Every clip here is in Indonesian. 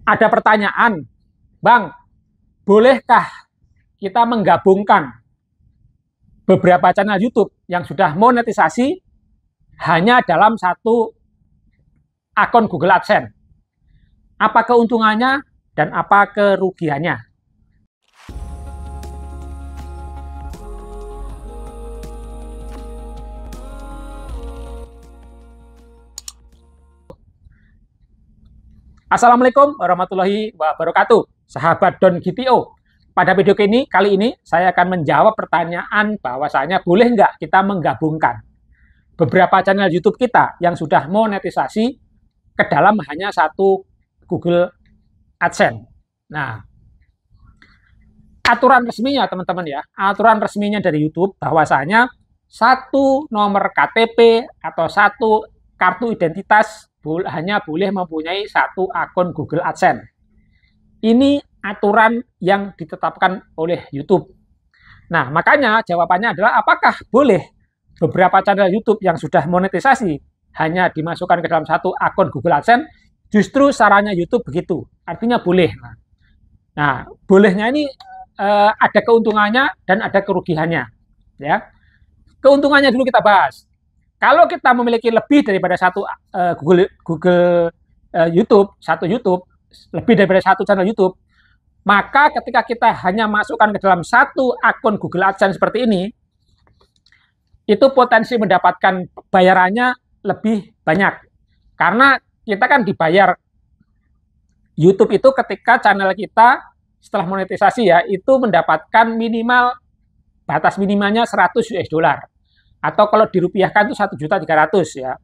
Ada pertanyaan, Bang, bolehkah kita menggabungkan beberapa channel YouTube yang sudah monetisasi hanya dalam satu akun Google AdSense? Apa keuntungannya dan apa kerugiannya? Assalamualaikum warahmatullahi wabarakatuh, sahabat Don GTO. Pada video kali ini saya akan menjawab pertanyaan bahwasanya boleh nggak kita menggabungkan beberapa channel YouTube kita yang sudah monetisasi ke dalam hanya satu Google AdSense. Nah, aturan resminya teman-teman ya, aturan resminya dari YouTube bahwasanya satu nomor KTP atau satu kartu identitas hanya boleh mempunyai satu akun Google AdSense. Ini aturan yang ditetapkan oleh YouTube. Nah, makanya jawabannya adalah apakah boleh beberapa channel YouTube yang sudah monetisasi hanya dimasukkan ke dalam satu akun Google AdSense? Justru sarannya YouTube begitu, artinya boleh. Nah, bolehnya ini ada keuntungannya dan ada kerugiannya. Ya, keuntungannya dulu kita bahas. Kalau kita memiliki lebih daripada satu YouTube, lebih daripada satu channel YouTube, maka ketika kita hanya masukkan ke dalam satu akun Google AdSense seperti ini, itu potensi mendapatkan bayarannya lebih banyak. Karena kita kan dibayar YouTube itu ketika channel kita setelah monetisasi ya, itu mendapatkan minimal, batas minimalnya 100 US dollar. Atau kalau dirupiahkan itu 1.300.000 ya.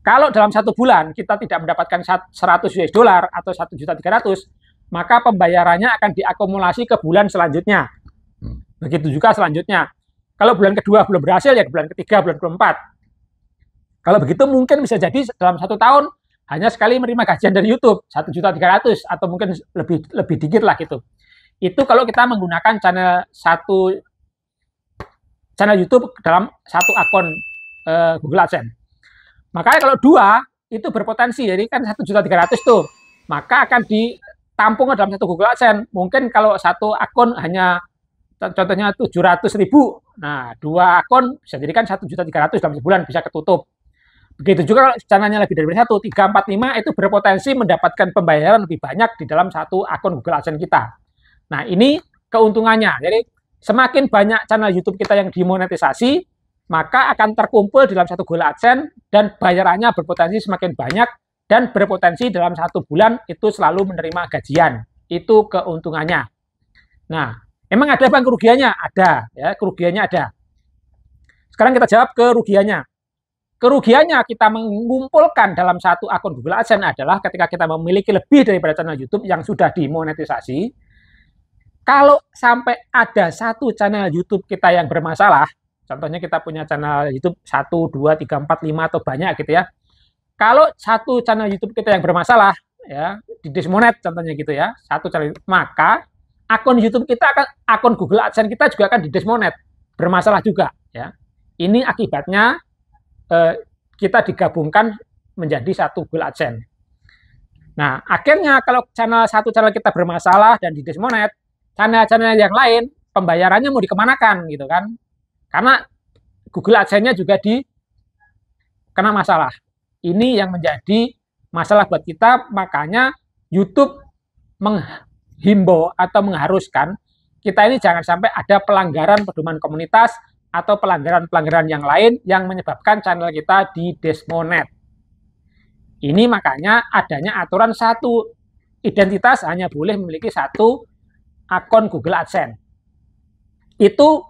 Kalau dalam satu bulan kita tidak mendapatkan 100 US dollar atau 1.300.000, maka pembayarannya akan diakumulasi ke bulan selanjutnya. Begitu juga selanjutnya. Kalau bulan kedua belum berhasil ya ke bulan ketiga, bulan keempat. Kalau begitu mungkin bisa jadi dalam satu tahun hanya sekali menerima gajian dari YouTube 1.300.000 atau mungkin lebih dikit lah gitu. Itu kalau kita menggunakan channel YouTube dalam satu akun Google AdSense. Makanya kalau dua itu berpotensi, jadi kan 1.300.000 tuh, maka akan ditampung dalam satu Google AdSense. Mungkin kalau satu akun hanya contohnya 700.000, nah dua akun bisa jadikan 1.300.000 dalam sebulan bisa ketutup. Begitu juga kalau channelnya lebih dari 1, 3, 4, 5 itu berpotensi mendapatkan pembayaran lebih banyak di dalam satu akun Google AdSense kita. Nah ini keuntungannya. Jadi semakin banyak channel YouTube kita yang dimonetisasi, maka akan terkumpul dalam satu Google AdSense dan bayarannya berpotensi semakin banyak dan berpotensi dalam satu bulan itu selalu menerima gajian. Itu keuntungannya. Nah, emang ada bang kerugiannya? Ada, ya kerugiannya ada. Sekarang kita jawab kerugiannya. Kerugiannya kita mengumpulkan dalam satu akun Google AdSense adalah ketika kita memiliki lebih daripada channel YouTube yang sudah dimonetisasi. Kalau sampai ada satu channel YouTube kita yang bermasalah, contohnya kita punya channel YouTube 1, 2, 3, 4, 5 atau banyak gitu ya. Kalau satu channel YouTube kita yang bermasalah, ya di dismonet contohnya gitu ya, satu channel, maka akun YouTube kita akun Google AdSense kita juga akan di dismonet, bermasalah juga ya. Ini akibatnya kita digabungkan menjadi satu Google AdSense. Nah, akhirnya kalau satu channel kita bermasalah dan di dismonet, channel-channel yang lain pembayarannya mau dikemanakan gitu kan, karena Google AdSense-nya juga kena masalah. Ini yang menjadi masalah buat kita, makanya YouTube menghimbau atau mengharuskan kita ini jangan sampai ada pelanggaran pedoman komunitas atau pelanggaran-pelanggaran yang lain yang menyebabkan channel kita di dismonet. Ini makanya adanya aturan satu identitas hanya boleh memiliki satu akun Google AdSense. Itu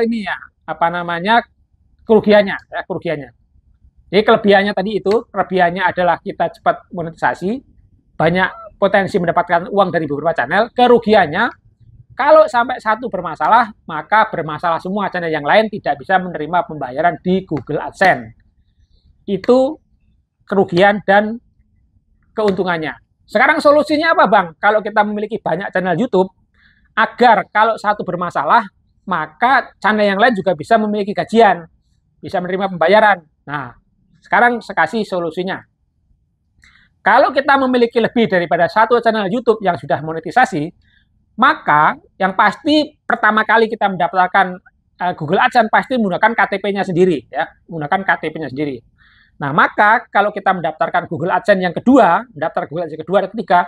ini ya, apa namanya, kerugiannya ya, kerugiannya. Jadi kelebihannya tadi itu, kelebihannya adalah kita cepat monetisasi, banyak potensi mendapatkan uang dari beberapa channel. Kerugiannya kalau sampai satu bermasalah, maka bermasalah semua channel yang lain tidak bisa menerima pembayaran di Google AdSense. Itu kerugian dan keuntungannya. Sekarang solusinya apa bang? Kalau kita memiliki banyak channel YouTube, agar kalau satu bermasalah, maka channel yang lain juga bisa memiliki gajian, bisa menerima pembayaran. Nah, sekarang saya kasih solusinya. Kalau kita memiliki lebih daripada satu channel YouTube yang sudah monetisasi, maka yang pasti pertama kali kita mendaftarkan Google AdSense pasti menggunakan KTP-nya sendiri, ya, menggunakan KTP-nya sendiri. Nah, maka kalau kita mendaftarkan Google AdSense yang kedua, mendaftar Google AdSense kedua dan ketiga,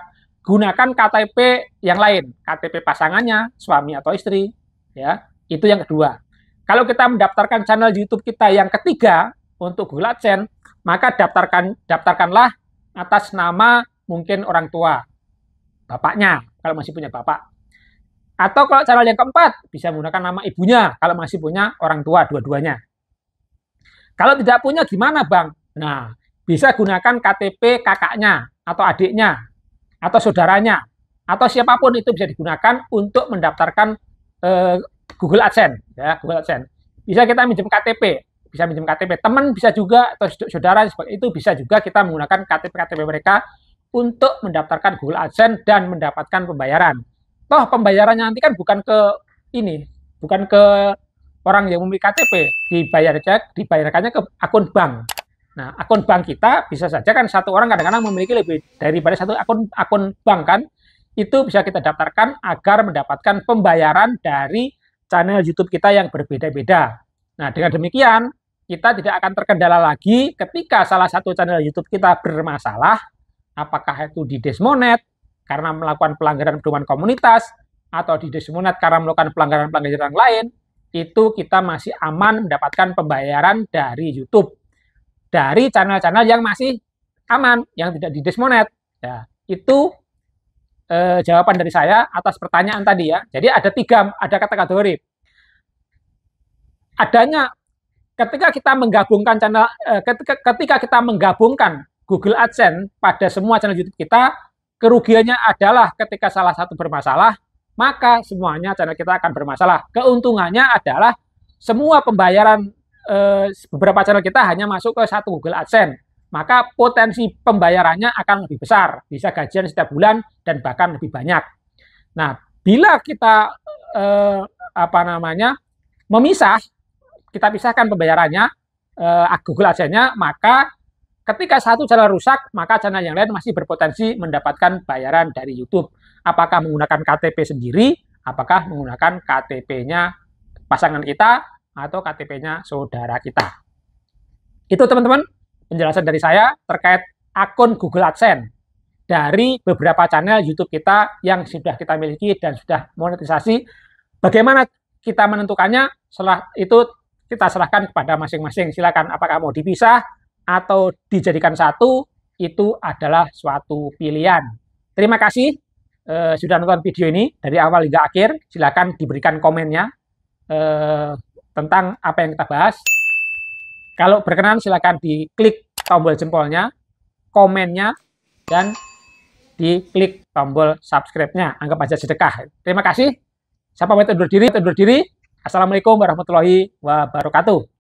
gunakan KTP yang lain, KTP pasangannya, suami atau istri, ya, itu yang kedua. Kalau kita mendaftarkan channel YouTube kita yang ketiga untuk Google AdSense, maka daftarkanlah atas nama mungkin orang tua, bapaknya, kalau masih punya bapak. Atau kalau channel yang keempat, bisa menggunakan nama ibunya, kalau masih punya orang tua, dua-duanya. Kalau tidak punya gimana, Bang? Nah, bisa gunakan KTP kakaknya, atau adiknya, atau saudaranya, atau siapapun itu bisa digunakan untuk mendaftarkan Google AdSense. Ya, Google AdSense. Bisa kita minjem KTP, bisa minjem KTP teman, bisa juga, atau saudara, itu bisa juga kita menggunakan KTP-KTP mereka untuk mendaftarkan Google AdSense dan mendapatkan pembayaran. Toh pembayarannya nanti kan bukan ke ini, bukan ke orang yang memiliki KTP, dibayarkannya ke akun bank. Nah, akun bank kita bisa saja kan satu orang kadang-kadang memiliki lebih daripada satu akun bank kan, itu bisa kita daftarkan agar mendapatkan pembayaran dari channel YouTube kita yang berbeda-beda. Nah, dengan demikian, kita tidak akan terkendala lagi ketika salah satu channel YouTube kita bermasalah, apakah itu di Desmonet karena melakukan pelanggaran pedoman komunitas, atau di Desmonet karena melakukan pelanggaran-pelanggaran lain, itu kita masih aman mendapatkan pembayaran dari YouTube. Dari channel-channel yang masih aman, yang tidak di Desmonet. Ya, itu jawaban dari saya atas pertanyaan tadi ya. Jadi ada kategori. Adanya ketika kita menggabungkan channel, ketika kita menggabungkan Google AdSense pada semua channel YouTube kita, kerugiannya adalah ketika salah satu bermasalah, maka semuanya channel kita akan bermasalah. Keuntungannya adalah semua pembayaran beberapa channel kita hanya masuk ke satu Google AdSense. Maka potensi pembayarannya akan lebih besar, bisa gajian setiap bulan dan bahkan lebih banyak. Nah, bila kita memisah, kita pisahkan pembayarannya Google AdSense-nya, maka ketika satu channel rusak, maka channel yang lain masih berpotensi mendapatkan bayaran dari YouTube. Apakah menggunakan KTP sendiri, apakah menggunakan KTP-nya pasangan kita, atau KTP-nya saudara kita. Itu teman-teman penjelasan dari saya terkait akun Google AdSense dari beberapa channel YouTube kita yang sudah kita miliki dan sudah monetisasi. Bagaimana kita menentukannya? Setelah itu kita serahkan kepada masing-masing. Silakan apakah mau dipisah atau dijadikan satu, itu adalah suatu pilihan. Terima kasih sudah nonton video ini dari awal hingga akhir. Silakan diberikan komennya tentang apa yang kita bahas. Kalau berkenan silakan diklik tombol jempolnya, komennya, dan diklik tombol subscribe-nya. Anggap aja sedekah. Terima kasih. Saya pamit undur diri. Assalamualaikum warahmatullahi wabarakatuh.